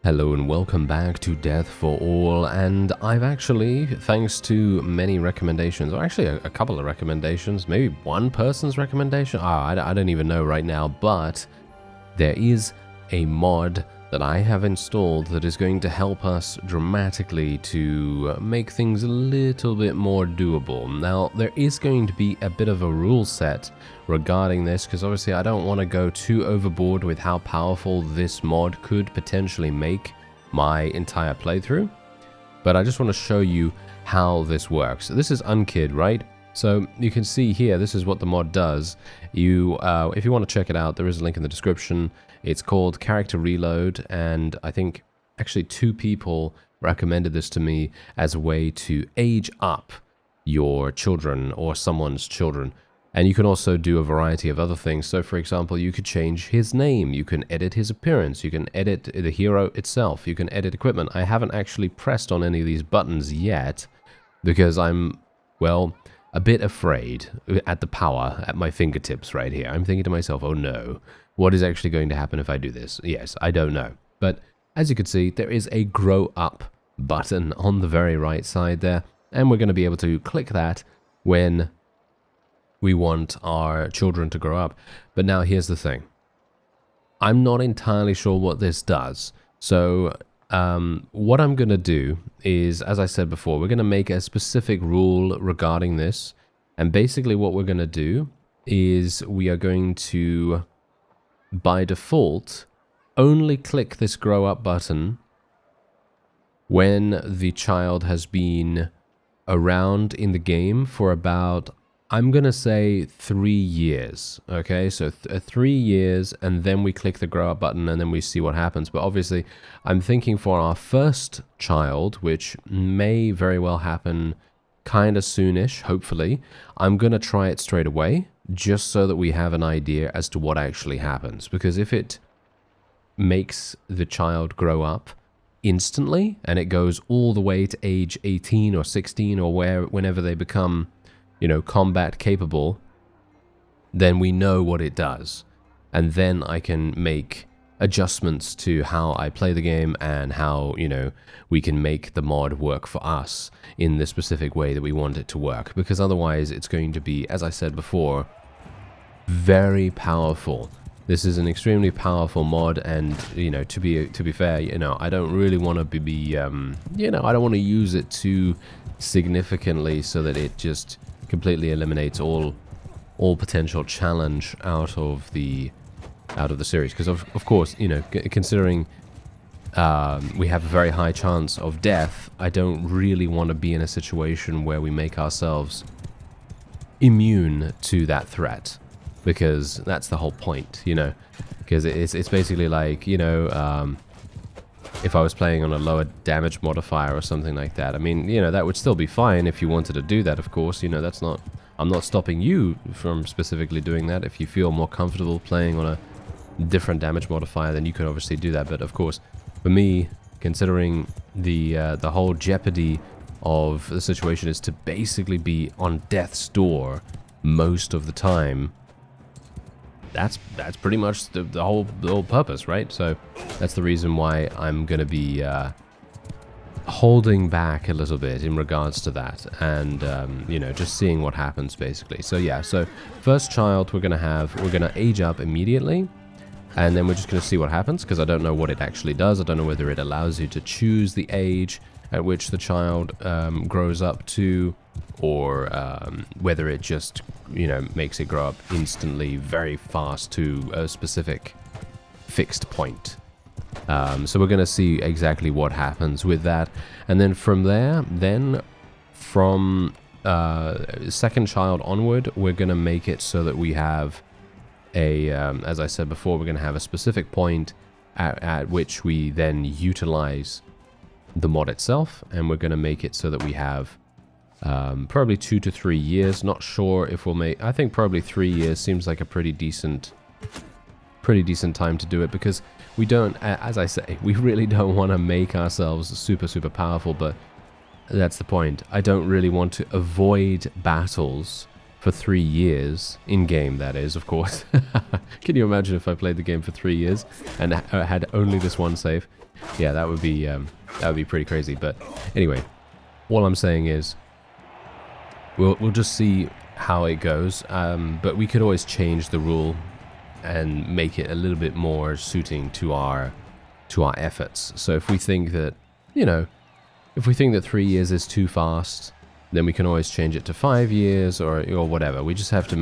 Hello and welcome back to Death for All, and I've actually, thanks to many recommendations, or actually a couple of recommendations, maybe one person's recommendation, I don't even know right now, but there is a mod that I have installed that is going to help us dramatically to make things a little bit more doable. Now, there is going to be a bit of a rule set regarding this, because obviously I don't want to go too overboard with how powerful this mod could potentially make my entire playthrough, but I just want to show you how this works. This is Unkid, right? So you can see here, this is what the mod does. If you want to check it out, there is a link in the description. It's called Character Reload, and I think actually 2 people recommended this to me as a way to age up your children or someone's children. And you can also do a variety of other things. So for example, you could change his name, you can edit his appearance, you can edit the hero itself, you can edit equipment. I haven't actually pressed on any of these buttons yet because I'm, well, a bit afraid at the power at my fingertips right here. I'm thinking to myself, oh no, what is actually going to happen if I do this? Yes, I don't know. But as you can see, there is a grow up button on the very right side there, and we're going to be able to click that when we want our children to grow up. But now here's the thing. I'm not entirely sure what this does. So what I'm going to do is, as I said before, we're going to make a specific rule regarding this. And basically what we're going to do is we are going to, by default, only click this grow up button when the child has been around in the game for about, I'm going to say 3 years, okay? So 3 years, and then we click the grow up button, and then we see what happens. But obviously, I'm thinking for our first child, which may very well happen kind of soonish, hopefully, I'm going to try it straight away, just so that we have an idea as to what actually happens. Because if it makes the child grow up instantly, and it goes all the way to age 18 or 16 or whenever they become, you know, combat capable, then we know what it does. And then I can make adjustments to how I play the game and how, you know, we can make the mod work for us in the specific way that we want it to work. Because otherwise it's going to be, as I said before, very powerful. This is an extremely powerful mod, and, you know, to be fair, you know, I don't really want to be you know, I don't want to use it too significantly so that it just completely eliminates all potential challenge out of the series. Because of course, you know, considering we have a very high chance of death, I don't really want to be in a situation where we make ourselves immune to that threat, because that's the whole point, you know. Because it's basically like, you know, if I was playing on a lower damage modifier or something like that, I mean, you know, that would still be fine if you wanted to do that, of course. You know, that's not, I'm not stopping you from specifically doing that. If you feel more comfortable playing on a different damage modifier, then you could obviously do that. But of course, for me, considering the whole jeopardy of the situation is to basically be on death's door most of the time, that's pretty much the whole purpose, right? So that's the reason why I'm going to be holding back a little bit in regards to that, and you know, just seeing what happens basically. So yeah, so first child we're going to age up immediately, and then we're just going to see what happens, because I don't know what it actually does. I don't know whether it allows you to choose the age at which the child grows up to, or whether it just, you know, makes it grow up instantly very fast to a specific fixed point. So we're going to see exactly what happens with that, and then from there, then from second child onward, we're going to make it so that we have a, as I said before, we're going to have a specific point at which we then utilize the mod itself, and we're going to make it so that we have probably 2 to 3 years. Not sure if we'll make, I think probably 3 years seems like a pretty decent time to do it, because we don't, as I say, we really don't want to make ourselves super powerful, but that's the point. I don't really want to avoid battles for 3 years in game, that is, of course. Can you imagine if I played the game for 3 years and had only this one save? yeah, that would be pretty crazy. But anyway, all I'm saying is we'll just see how it goes. But we could always change the rule and make it a little bit more suiting to our efforts. So if we think that, you know, if we think that 3 years is too fast, then we can always change it to 5 years or whatever. We just have to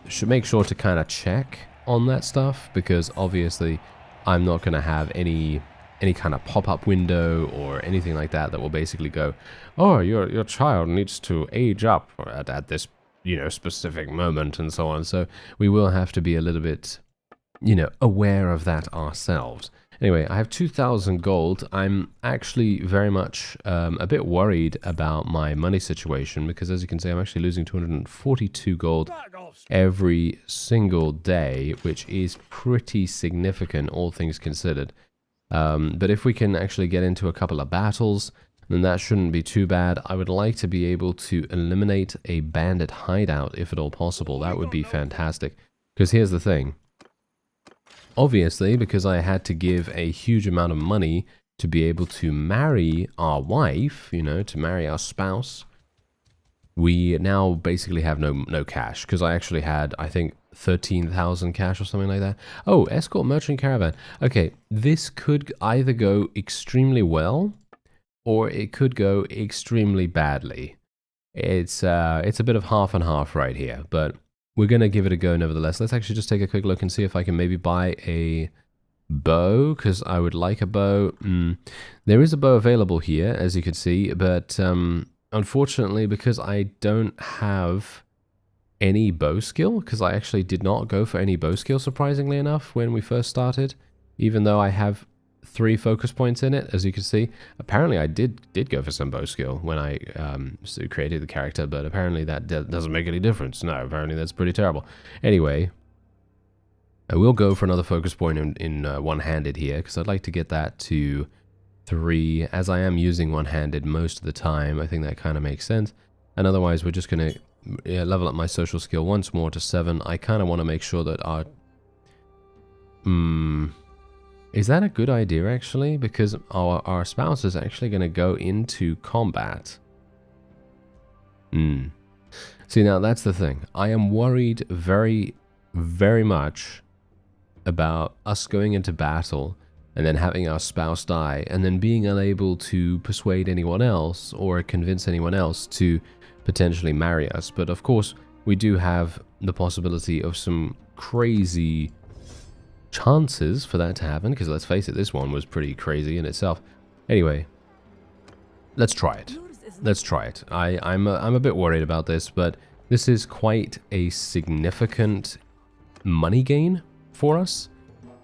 should make sure to kind of check on that stuff, because obviously I'm not going to have any kind of pop-up window or anything like that will basically go, oh, your child needs to age up at this, you know, specific moment and so on. So we will have to be a little bit, you know, aware of that ourselves. Anyway, I have 2,000 gold. I'm actually very much a bit worried about my money situation, because as you can see, I'm actually losing 242 gold every single day, which is pretty significant, all things considered. But if we can actually get into a couple of battles, then that shouldn't be too bad. I would like to be able to eliminate a bandit hideout, if at all possible. That would be fantastic. Because here's the thing. Obviously, because I had to give a huge amount of money to be able to marry our wife, you know, to marry our spouse, we now basically have no cash. Because I actually had, I think, 13,000 cash or something like that. Oh, escort merchant caravan. Okay, this could either go extremely well, or it could go extremely badly. It's a bit of half and half right here, but we're going to give it a go nevertheless. Let's actually just take a quick look and see if I can maybe buy a bow, because I would like a bow. There is a bow available here, as you can see, but unfortunately, because I don't have any bow skill, because I actually did not go for any bow skill, surprisingly enough, when we first started, even though I have 3 focus points in it, as you can see. Apparently I did go for some bow skill when I created the character, but apparently that doesn't make any difference. No, apparently that's pretty terrible. Anyway, I will go for another focus point in one-handed here, because I'd like to get that to 3, as I am using one-handed most of the time. I think that kind of makes sense. And otherwise, we're just going to level up my social skill once more to 7. I kind of want to make sure that our... Is that a good idea, actually? Because our spouse is actually going to go into combat. See, now that's the thing. I am worried very, very much about us going into battle and then having our spouse die and then being unable to persuade anyone else or convince anyone else to potentially marry us. But of course, we do have the possibility of some crazy chances for that to happen, because let's face it, this one was pretty crazy in itself. Anyway, let's try it. Let's try it. I'm a bit worried about this, but this is quite a significant money gain for us,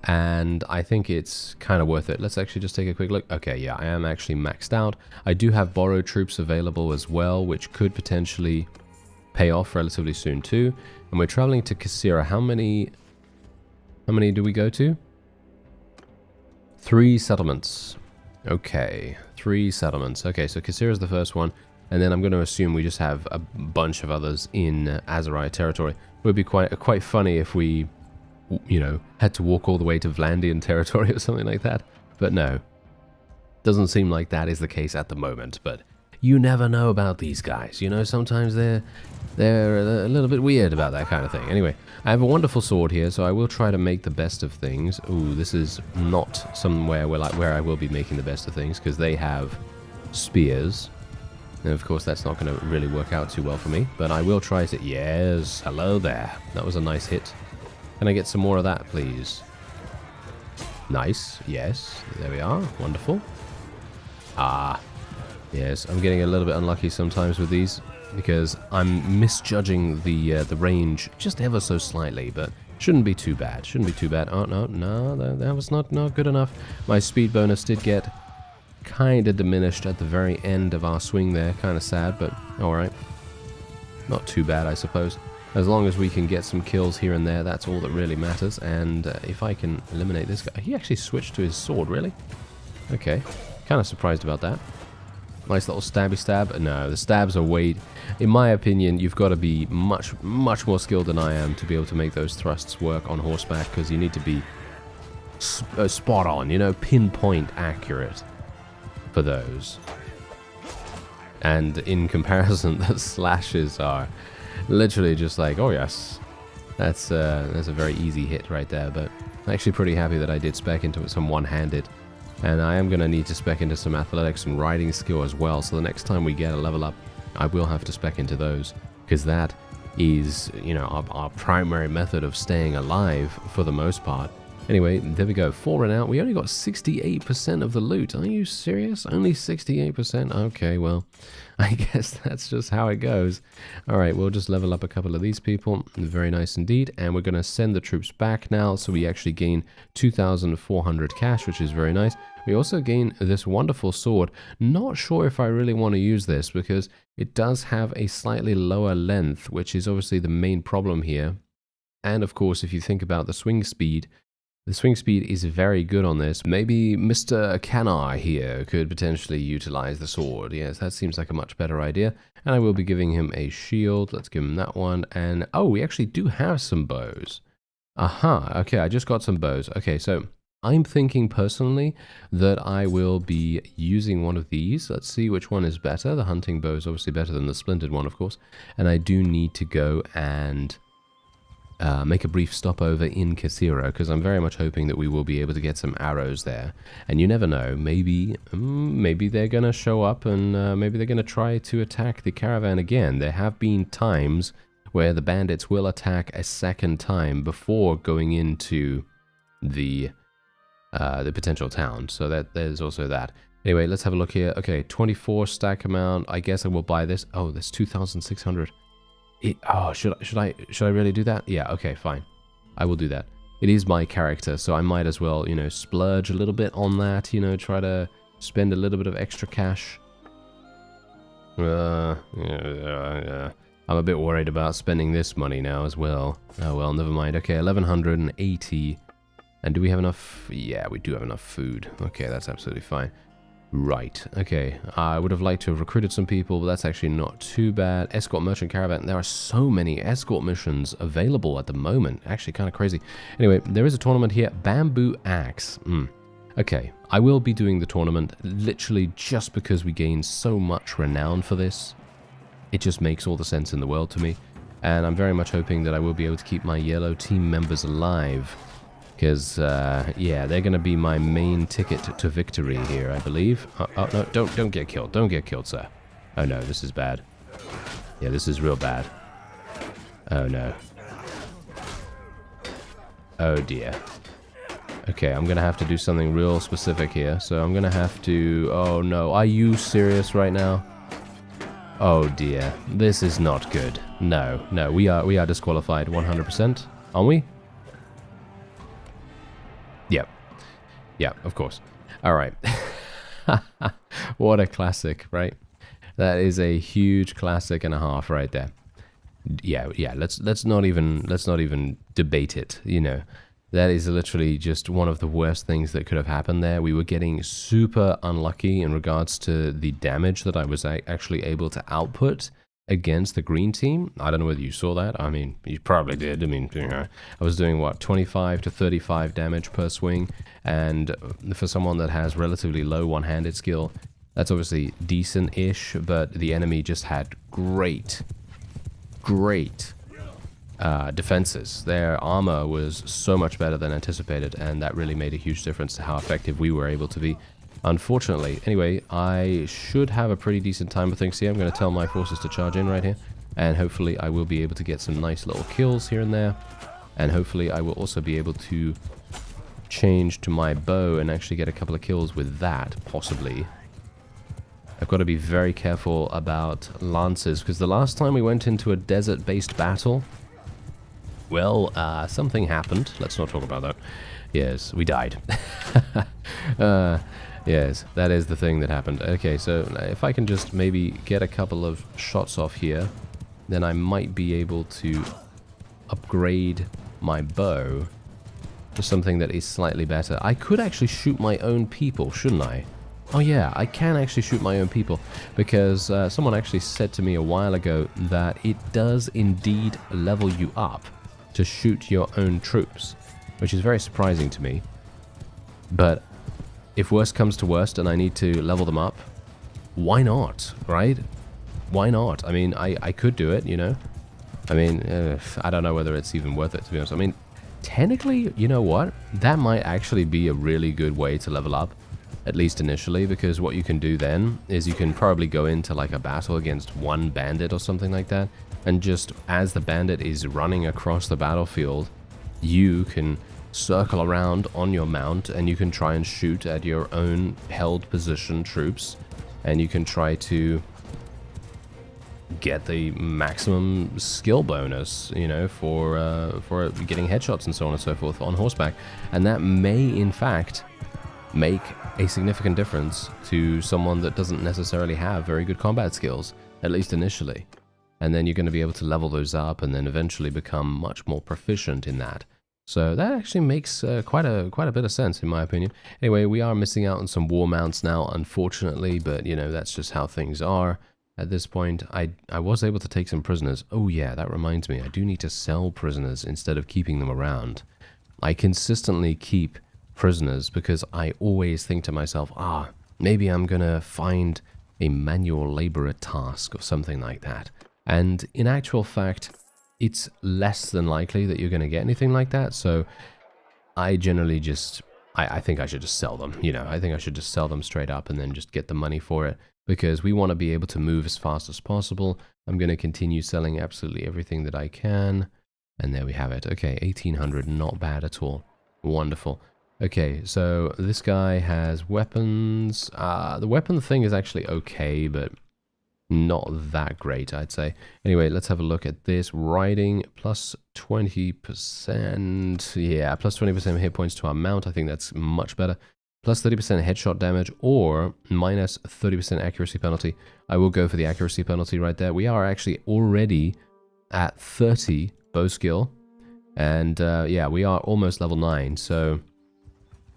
and I think it's kind of worth it. Let's actually just take a quick look. Okay, yeah, I am actually maxed out. I do have borrowed troops available as well, which could potentially pay off relatively soon too. And we're traveling to Kasira. How many do we go to? 3 settlements. Okay, 3 settlements. Okay, so Kasira is the first one, and then I'm going to assume we just have a bunch of others in Azerai territory. It would be quite funny if we, you know, had to walk all the way to Vlandian territory or something like that. But no, doesn't seem like that is the case at the moment. But you never know about these guys. You know, sometimes they're a little bit weird about that kind of thing. Anyway, I have a wonderful sword here, so I will try to make the best of things. Ooh, this is not somewhere where I will be making the best of things, because they have spears. And of course, that's not going to really work out too well for me. But I will try to... Yes, hello there. That was a nice hit. Can I get some more of that, please? Nice. Yes, there we are. Wonderful. Ah, yes, I'm getting a little bit unlucky sometimes with these, because I'm misjudging the range just ever so slightly, but shouldn't be too bad. Shouldn't be too bad. Oh, no, that was not good enough. My speed bonus did get kind of diminished at the very end of our swing there. Kind of sad, but alright. Not too bad, I suppose. As long as we can get some kills here and there, that's all that really matters. And if I can eliminate this guy... He actually switched to his sword, really? Okay. Kind of surprised about that. Nice little stabby stab. No, the stabs are way... In my opinion, you've got to be much more skilled than I am to be able to make those thrusts work on horseback, because you need to be spot on, you know, pinpoint accurate for those. And in comparison, the slashes are literally just like, oh yes, that's a very easy hit right there. But I'm actually pretty happy that I did spec into some one-handed. And I am going to need to spec into some athletics and riding skill as well. So the next time we get a level up, I will have to spec into those. Because that is, you know, our primary method of staying alive for the most part. Anyway, there we go. 4 and out. We only got 68% of the loot. Are you serious? Only 68%? Okay, well, I guess that's just how it goes. Alright, we'll just level up a couple of these people. Very nice indeed. And we're going to send the troops back now. So we actually gain 2,400 cash, which is very nice. We also gain this wonderful sword. Not sure if I really want to use this because it does have a slightly lower length, which is obviously the main problem here. And of course, if you think about the swing speed is very good on this. Maybe Mr. Canar here could potentially utilize the sword. Yes, that seems like a much better idea. And I will be giving him a shield. Let's give him that one. And, oh, we actually do have some bows. Aha, okay, I just got some bows. Okay, so I'm thinking personally that I will be using one of these. Let's see which one is better. The hunting bow is obviously better than the splintered one, of course. And I do need to go and make a brief stopover in Kasira, because I'm very much hoping that we will be able to get some arrows there. And you never know, maybe they're going to show up and maybe they're going to try to attack the caravan again. There have been times where the bandits will attack a second time before going into the potential town. So that there's also that. Anyway, let's have a look here. Okay, 24 stack amount. I guess I will buy this. Oh, that's 2,600. Oh, should I really do that? Yeah, okay, fine. I will do that. It is my character, so I might as well, you know, splurge a little bit on that, you know, try to spend a little bit of extra cash. Yeah. I'm a bit worried about spending this money now as well. Oh, well, never mind. Okay, 1,180. And do we have enough? Yeah, we do have enough food. Okay, that's absolutely fine. Right, okay. I would have liked to have recruited some people, but that's actually not too bad. Escort Merchant Caravan. There are so many escort missions available at the moment. Actually, kind of crazy. Anyway, there is a tournament here. Bamboo Axe. Okay, I will be doing the tournament literally just because we gain so much renown for this. It just makes all the sense in the world to me. And I'm very much hoping that I will be able to keep my yellow team members alive. Because, yeah, they're going to be my main ticket to victory here, I believe. Oh, no, don't get killed. Don't get killed, sir. Oh, no, this is bad. Yeah, this is real bad. Oh, no. Oh, dear. Okay, I'm going to have to do something real specific here. So I'm going to have to... Oh, no. Are you serious right now? Oh, dear. This is not good. No, no, we are disqualified 100%. Aren't we? Yep. Yeah, of course. All right. What a classic, right? That is a huge classic and a half right there. Yeah. Let's not even debate it, you know. That is literally just one of the worst things that could have happened there. We were getting super unlucky in regards to the damage that I was actually able to output against the green team. I don't know whether you saw that. I mean, you probably did. I mean, you know, I was doing what, 25 to 35 damage per swing, and for someone that has relatively low one-handed skill, that's obviously decent-ish, but the enemy just had great defenses. Their armor was so much better than anticipated, and that really made a huge difference to how effective we were able to be. Unfortunately. Anyway, I should have a pretty decent time with things here. I'm going to tell my forces to charge in right here, and hopefully I will be able to get some nice little kills here and there, and hopefully I will also be able to change to my bow and actually get a couple of kills with that, possibly. I've got to be very careful about lances, because the last time we went into a desert-based battle, well, something happened. Let's not talk about that. Yes, we died. Yes, that is the thing that happened. Okay, so if I can just maybe get a couple of shots off here, then I might be able to upgrade my bow to something that is slightly better. I could actually shoot my own people, shouldn't I? Oh yeah, I can actually shoot my own people, because someone actually said to me a while ago that it does indeed level you up to shoot your own troops, which is very surprising to me. But if worst comes to worst and I need to level them up, why not, right? Why not? I mean, I could do it, you know? I mean, I don't know whether it's even worth it, to be honest. I mean, technically, you know what? That might actually be a really good way to level up, at least initially, because what you can do then is you can probably go into like a battle against one bandit or something like that, and just as the bandit is running across the battlefield, you can circle around on your mount and you can try and shoot at your own held position troops, and you can try to get the maximum skill bonus, you know, for getting headshots and so on and so forth on horseback. And that may in fact make a significant difference to someone that doesn't necessarily have very good combat skills, at least initially. And then you're going to be able to level those up and then eventually become much more proficient in that. So that actually makes quite a bit of sense, in my opinion. Anyway, we are missing out on some war mounts now, unfortunately, but you know, that's just how things are. At this point, I was able to take some prisoners. Oh yeah, that reminds me, I do need to sell prisoners instead of keeping them around. I consistently keep prisoners because I always think to myself, maybe I'm gonna find a manual laborer task or something like that. And in actual fact, it's less than likely that you're gonna get anything like that, so I generally just, I think I should just sell them, you know, I think I should just sell them straight up and then just get the money for it, because we want to be able to move as fast as possible. I'm going to continue selling absolutely everything that I can. And there we have it. Okay, 1800, not bad at all. Wonderful. Okay, so this guy has weapons. The weapon thing is actually okay, but not that great, I'd say. Anyway, let's have a look at this. Riding, plus 20%. Yeah, plus 20% hit points to our mount. I think that's much better. Plus 30% headshot damage or minus 30% accuracy penalty. I will go for the accuracy penalty right there. We are actually already at 30 bow skill. And yeah, we are almost level 9. So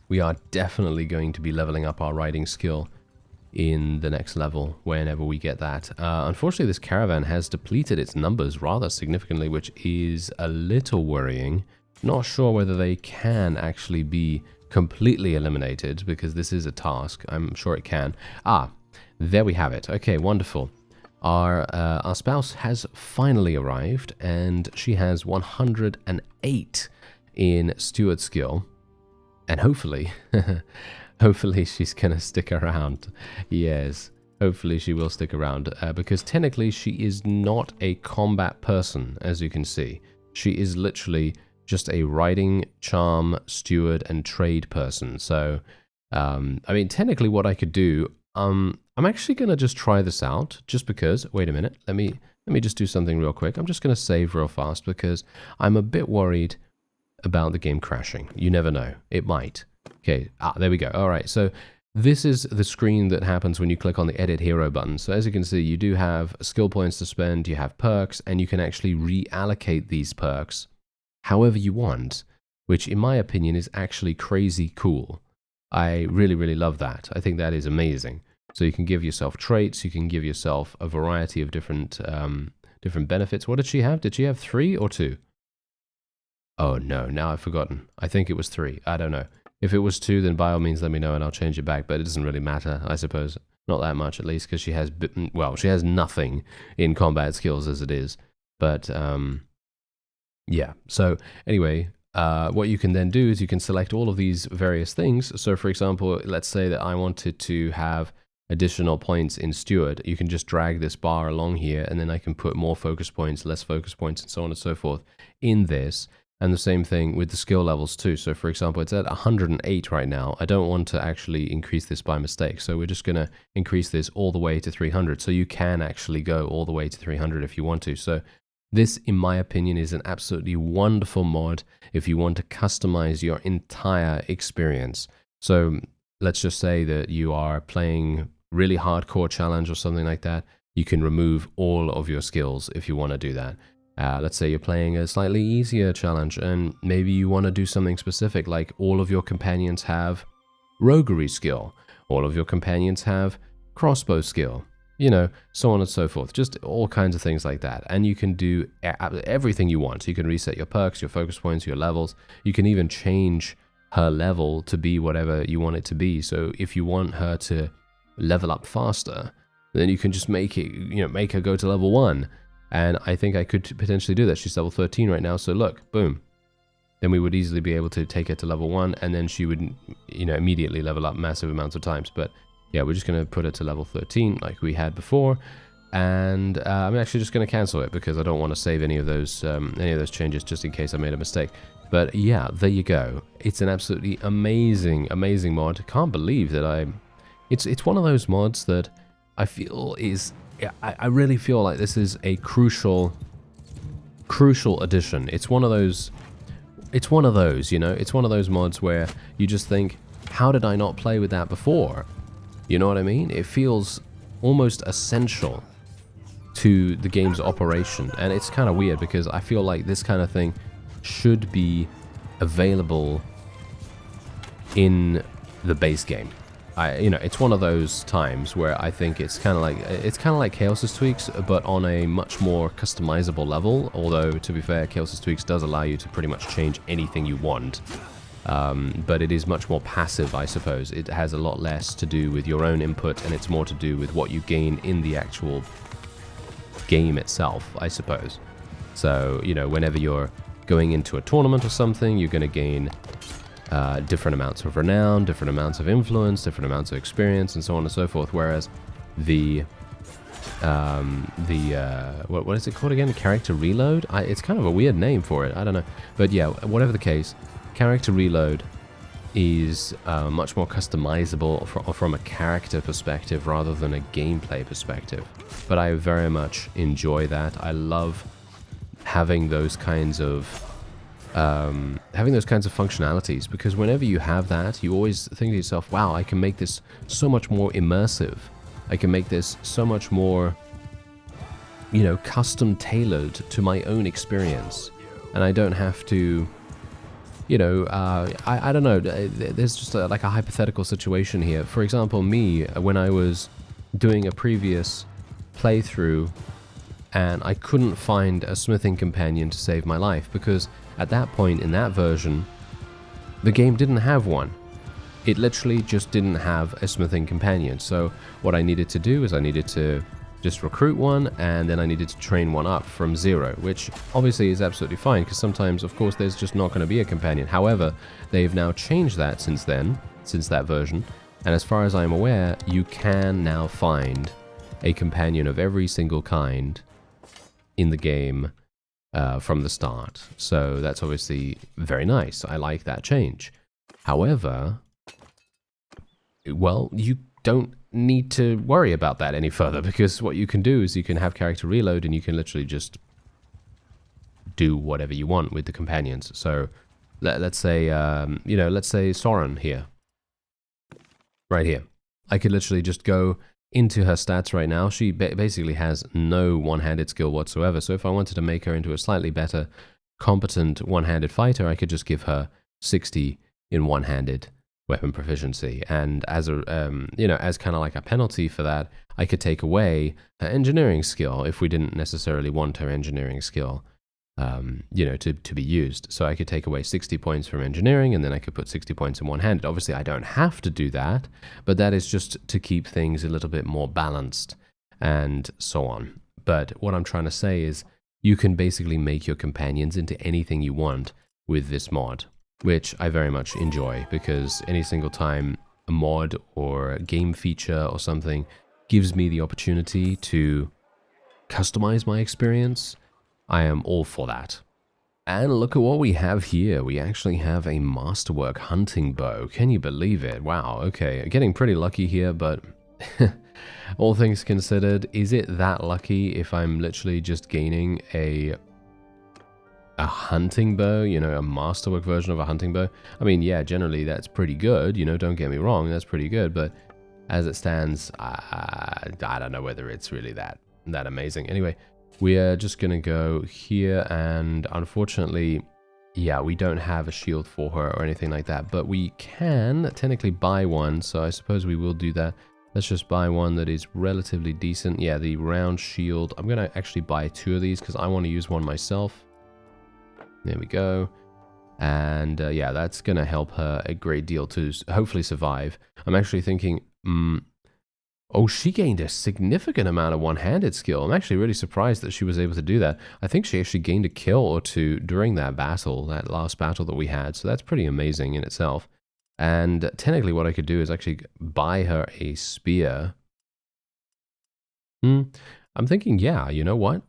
we are definitely going to be leveling up our riding skill in the next level whenever we get that. Unfortunately, this caravan has depleted its numbers rather significantly, which is a little worrying. Not sure whether they can actually be completely eliminated, because this is a task. I'm sure it can. There we have it. Okay, wonderful. Our spouse has finally arrived, and she has 108 in steward skill, and hopefully hopefully she's gonna stick around. Yes, hopefully she will stick around, because technically she is not a combat person, as you can see. She is literally just a riding, charm, steward, and trade person. So, I mean, technically what I could do, I'm actually going to just try this out, just because, wait a minute, let me just do something real quick. I'm just going to save real fast, because I'm a bit worried about the game crashing. You never know. It might. Okay, there we go. All right, so this is the screen that happens when you click on the Edit Hero button. So as you can see, you do have skill points to spend, you have perks, and you can actually reallocate these perks however you want, which in my opinion is actually crazy cool. I really, really love that. I think that is amazing. So you can give yourself traits, you can give yourself a variety of different benefits. What did she have? Did she have 3 or 2? Oh no, now I've forgotten. I think it was 3. I don't know. If it was 2, then by all means let me know and I'll change it back, but it doesn't really matter, I suppose. Not that much, at least, because she has, well, she has nothing in combat skills as it is. But, yeah, so anyway, what you can then do is you can select all of these various things. So for example, let's say that I wanted to have additional points in steward. You can just drag this bar along here, and then I can put more focus points, less focus points, and so on and so forth in this. And the same thing with the skill levels too. So for example, it's at 108 right now. I don't want to actually increase this by mistake. So we're just going to increase this all the way to 300. So you can actually go all the way to 300 if you want to. So this, in my opinion, is an absolutely wonderful mod if you want to customize your entire experience. So let's just say that you are playing really hardcore challenge or something like that. You can remove all of your skills if you want to do that. Let's say you're playing a slightly easier challenge and maybe you want to do something specific, like all of your companions have roguery skill, all of your companions have crossbow skill, you know, so on and so forth. Just all kinds of things like that. And you can do everything you want. You can reset your perks, your focus points, your levels. You can even change her level to be whatever you want it to be. So if you want her to level up faster, then you can just make it, make her go to level 1. And I think I could potentially do that. She's level 13 right now, so look, boom. Then we would easily be able to take her to level 1, and then she would, immediately level up massive amounts of times. But yeah, we're just going to put her to level 13 like we had before. And I'm actually just going to cancel it because I don't want to save any of those changes just in case I made a mistake. But yeah, there you go. It's an absolutely amazing, amazing mod. Can't believe that it's one of those mods that I feel is, I really feel like this is a crucial addition. It's one of those, it's one of those mods where you just think, how did I not play with that before? You know what I mean? It feels almost essential to the game's operation, and it's kind of weird because I feel like this kind of thing should be available in the base game. It's one of those times where I think it's kind of like Chaos's Tweaks, but on a much more customizable level. Although, to be fair, Chaos's Tweaks does allow you to pretty much change anything you want, but it is much more passive, I suppose. It has a lot less to do with your own input, and it's more to do with what you gain in the actual game itself, I suppose. So, whenever you're going into a tournament or something, you're going to gain different amounts of renown, different amounts of influence, different amounts of experience, and so on and so forth. Whereas what is it called again? Character reload? It's kind of a weird name for it. I don't know. But yeah, whatever the case, character reload is much more customizable from a character perspective rather than a gameplay perspective. But I very much enjoy that. I love having those kinds of functionalities, because whenever you have that, you always think to yourself, wow, I can make this so much more immersive. I can make this so much more, custom tailored to my own experience. And I don't have to, I don't know, there's just like a hypothetical situation here. For example, me, when I was doing a previous playthrough, and I couldn't find a smithing companion to save my life, because at that point in that version, the game didn't have one. It literally just didn't have a smithing companion. So what I needed to do is I needed to just recruit one, and then I needed to train one up from 0, which obviously is absolutely fine, because sometimes, of course, there's just not going to be a companion. However, they've now changed that since that version, and as far as I'm aware, you can now find a companion of every single kind in the game from the start. So that's obviously very nice. I like that change. However, well, you don't need to worry about that any further, because what you can do is you can have character reload, and you can literally just do whatever you want with the companions. So let's say, let's say Soren here, right here. I could literally just go into her stats right now. She basically has no one-handed skill whatsoever. So if I wanted to make her into a slightly better, competent one-handed fighter, I could just give her 60 in one-handed weapon proficiency. And as a, as kind of like a penalty for that, I could take away her engineering skill if we didn't necessarily want her engineering skill, to be used. So I could take away 60 points from engineering, and then I could put 60 points in one-handed. Obviously, I don't have to do that, but that is just to keep things a little bit more balanced and so on. But what I'm trying to say is you can basically make your companions into anything you want with this mod, which I very much enjoy, because any single time a mod or a game feature or something gives me the opportunity to customize my experience, I am all for that. And look at what we have here. We actually have a Masterwork hunting bow. Can you believe it? Wow, okay. Getting pretty lucky here, but all things considered, is it that lucky if I'm literally just gaining a hunting bow, a Masterwork version of a hunting bow? I mean, yeah, generally that's pretty good, don't get me wrong, that's pretty good, but as it stands, I don't know whether it's really that amazing. Anyway, we are just going to go here, and unfortunately, yeah, we don't have a shield for her or anything like that, but we can technically buy one, so I suppose we will do that. Let's just buy one that is relatively decent. Yeah, the round shield. I'm going to actually buy 2 of these because I want to use one myself. There we go. And yeah, that's going to help her a great deal to hopefully survive. I'm actually thinking, oh, she gained a significant amount of one-handed skill. I'm actually really surprised that she was able to do that. I think she actually gained a kill or two during that battle, that last battle that we had. So that's pretty amazing in itself. And technically what I could do is actually buy her a spear. I'm thinking, yeah, you know what?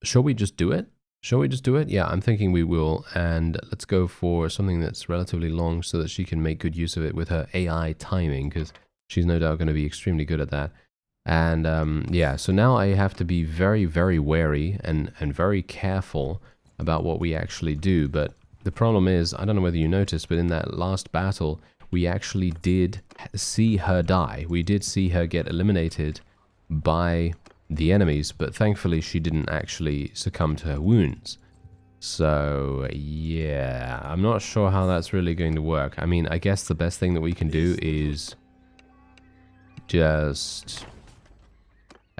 Shall we just do it? Shall we just do it? Yeah, I'm thinking we will. And let's go for something that's relatively long so that she can make good use of it with her AI timing, because she's no doubt going to be extremely good at that. And yeah, so now I have to be very, very wary and very careful about what we actually do. But the problem is, I don't know whether you noticed, but in that last battle, we actually did see her die. We did see her get eliminated by the enemies, but thankfully she didn't actually succumb to her wounds. So yeah, I'm not sure how that's really going to work. I mean, I guess the best thing that we can do is just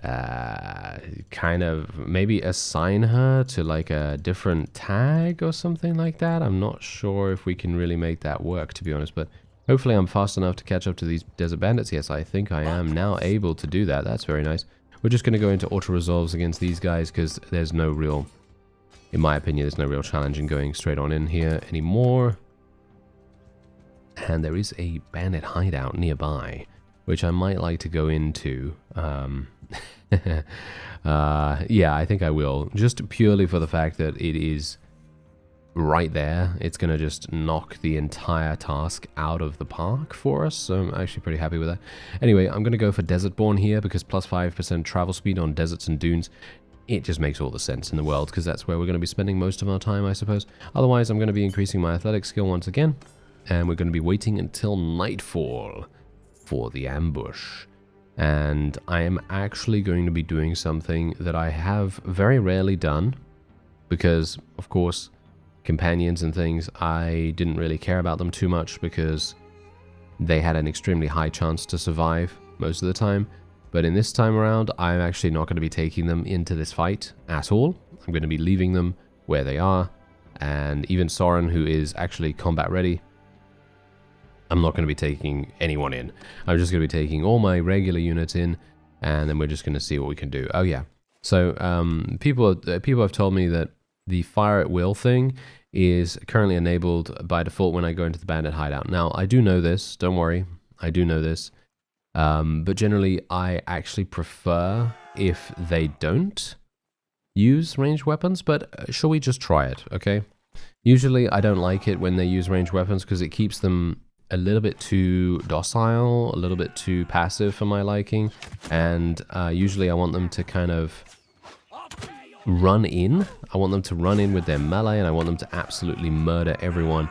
kind of maybe assign her to like a different tag or something like that. I'm not sure if we can really make that work, to be honest, but hopefully I'm fast enough to catch up to these desert bandits. Yes, I think I am now able to do that. That's very nice. We're just going to go into auto-resolves against these guys because there's no real, in my opinion, there's no real challenge in going straight on in here anymore. And there is a bandit hideout nearby, which I might like to go into. Yeah, I think I will. Just purely for the fact that it is right there. It's going to just knock the entire task out of the park for us. So I'm actually pretty happy with that. Anyway, I'm going to go for Desert-born here because plus 5% travel speed on deserts and dunes. It just makes all the sense in the world because that's where we're going to be spending most of our time, I suppose. Otherwise, I'm going to be increasing my athletic skill once again. And we're going to be waiting until nightfall for the ambush. And I am actually going to be doing something that I have very rarely done because, of course, companions and things, I didn't really care about them too much because they had an extremely high chance to survive most of the time. But in this time around, I'm actually not going to be taking them into this fight at all. I'm going to be leaving them where they are. And even Soren, who is actually combat ready, I'm not going to be taking anyone in. I'm just going to be taking all my regular units in, and then we're just going to see what we can do. Oh yeah. So people have told me that the fire at will thing is currently enabled by default when I go into the bandit hideout. Now, I do know this. Don't worry. I do know this. But generally, I actually prefer if they don't use ranged weapons. But shall we just try it, okay? Usually, I don't like it when they use ranged weapons because it keeps them a little bit too docile, a little bit too passive for my liking. And usually, I want them to kind of run in. I want them to run in with their melee, and I want them to absolutely murder everyone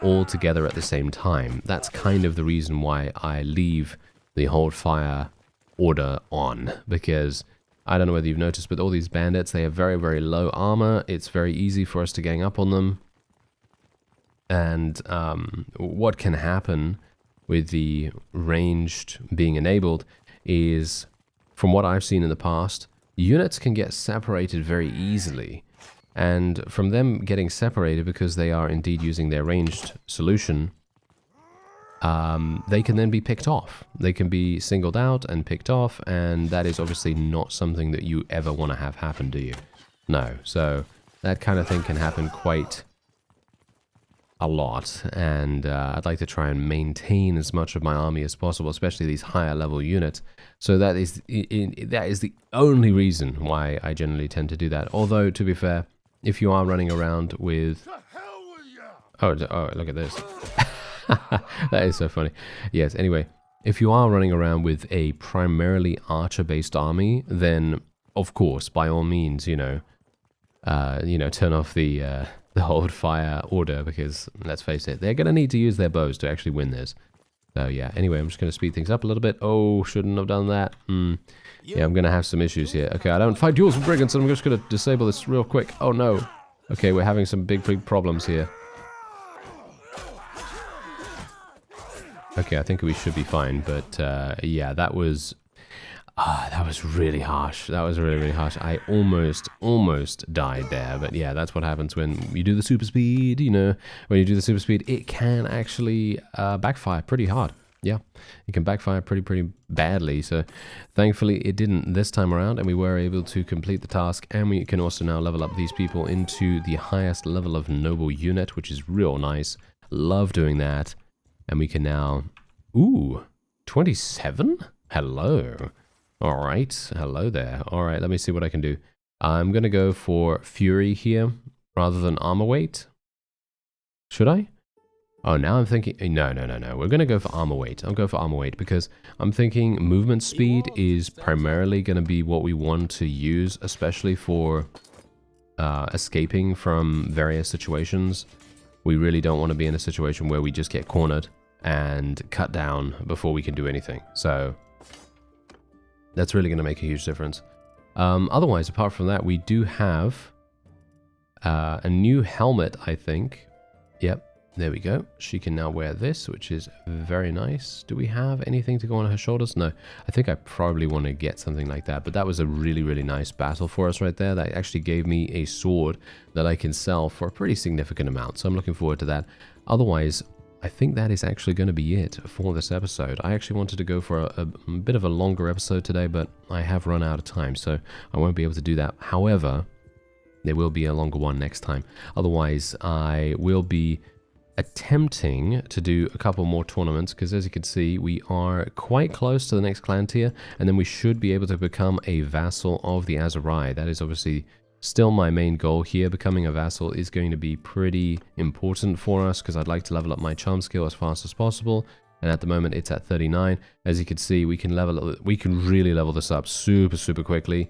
all together at the same time. That's kind of the reason why I leave the hold fire order on, because I don't know whether you've noticed, but all these bandits, they have very, very low armor. It's very easy for us to gang up on them. And what can happen with the ranged being enabled is, from what I've seen in the past, units can get separated very easily, and from them getting separated because they are indeed using their ranged solution, they can then be picked off. They can be singled out and picked off, and that is obviously not something that you ever want to have happen, do you? No. So that kind of thing can happen quite a lot, and I'd like to try and maintain as much of my army as possible, especially these higher level units. So that is the only reason why I generally tend to do that. Although, to be fair, if you are running around with... Oh, look at this. That is so funny. Yes, anyway, if you are running around with a primarily archer-based army, then, of course, by all means, turn off the hold fire order, because, let's face it, they're going to need to use their bows to actually win this. So yeah, anyway, I'm just going to speed things up a little bit. Oh, shouldn't have done that. Yeah, I'm going to have some issues here. Okay, I don't fight duels with brigands, so I'm just going to disable this real quick. Oh no. Okay, we're having some big problems here. Okay, I think we should be fine, but yeah, that was... Ah, that was really harsh. That was really, really harsh. I almost died there. But yeah, that's what happens when you do the super speed, you know. When you do the super speed, it can actually backfire pretty hard. Yeah, it can backfire pretty badly. So thankfully it didn't this time around, and we were able to complete the task. And we can also now level up these people into the highest level of noble unit, which is real nice. Love doing that. And we can now... Ooh, 27? Hello. All right, hello there. All right, let me see what I can do. I'm going to go for Fury here rather than Armor Weight. Should I? Oh, now I'm thinking... No. We're going to go for Armor Weight. I'll go for Armor Weight because I'm thinking movement speed is primarily going to be what we want to use, especially for escaping from various situations. We really don't want to be in a situation where we just get cornered and cut down before we can do anything. So... that's really going to make a huge difference. Otherwise, apart from that, we do have a new helmet, I think. Yep, there we go. She can now wear this, which is very nice. Do we have anything to go on her shoulders? No, I think I probably want to get something like that. But that was a really, really nice battle for us right there. That actually gave me a sword that I can sell for a pretty significant amount. So I'm looking forward to that. Otherwise... I think that is actually going to be it for this episode. I actually wanted to go for a bit of a longer episode today, but I have run out of time, so I won't be able to do that. However, there will be a longer one next time. Otherwise, I will be attempting to do a couple more tournaments, because as you can see, we are quite close to the next clan tier, and then we should be able to become a vassal of the Azurai. That is obviously... still my main goal here. Becoming a vassal is going to be pretty important for us because I'd like to level up my charm skill as fast as possible. And at the moment it's at 39. As you can see, we can really level this up super quickly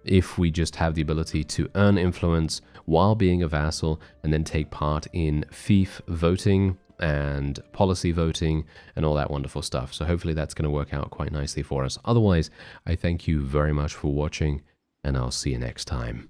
if we just have the ability to earn influence while being a vassal and then take part in fief voting and policy voting and all that wonderful stuff. So hopefully that's going to work out quite nicely for us. Otherwise, I thank you very much for watching, and I'll see you next time.